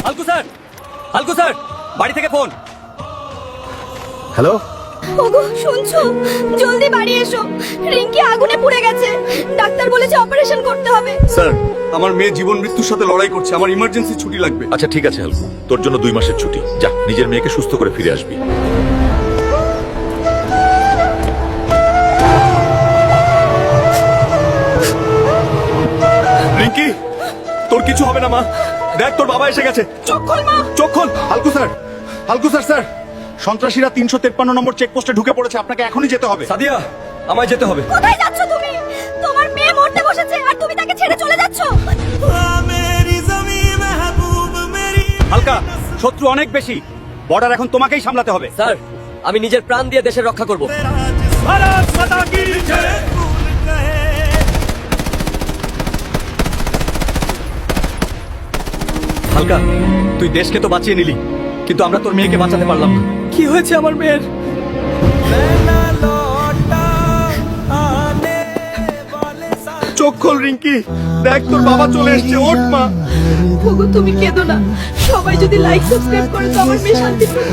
হালকু sir, হালকু sir, বাড়ি থেকে phone. Hello, ওগো শুনছো? জলদি বাড়ি এসো, রিঙ্কি আগুনে পুড়ে গেছে। ডাক্তার বলেছে অপারেশন করতে হবে। স্যার, আমার মেয়ে জীবন মৃত্যুর সাথে লড়াই করছে, আমার ইমার্জেন্সি ছুটি লাগবে। আচ্ছা ঠিক আছে হালকু, তোর জন্য 2 মাসের ছুটি। যা নিজের মেয়েকে সুস্থ করে ফিরে আসবি। রিঙ্কি, তোর কিছু হবে না মা। দেখ তোর বাবা এসে গেছে। চোখ খোল মা। চোখ খোল। হালকু স্যার, হালকু স্যার, স্যার সন্ত্রাসীরা 353 নম্বর চেকপোস্টে ঢুকে পড়েছে, আপনাকে এখনই যেতে হবে। সাদিয়া, আমায় যেতে হবে। কোথায় যাচ্ছ তুমি? তোমার মেয়ে মরতে বসেছে আর তুমি তাকে ছেড়ে চলে যাচ্ছ। হালকা, শত্রু অনেক বেশি, বর্ডার এখন তোমাকেই সামলাতে হবে। স্যার, আমি নিজের প্রাণ দিয়ে দেশের রক্ষা করব। ভারত মাতা কি জয়। হালকা, তুই দেশকে তো বাঁচিয়ে নিলি, কিন্তু আমরা তোর মেয়েকে বাঁচাতে পারলাম না। কি হয়েছে আমার মেয়ের? চোখ খোল রিঙ্কি, দেখ তোর বাবা চলে এসেছে। ওঠ মা। ওগো তুমি কেঁদো না, সবাই যদি লাইক সাবস্ক্রাইব করে তো আমার মেয়ে শান্তি পাবে।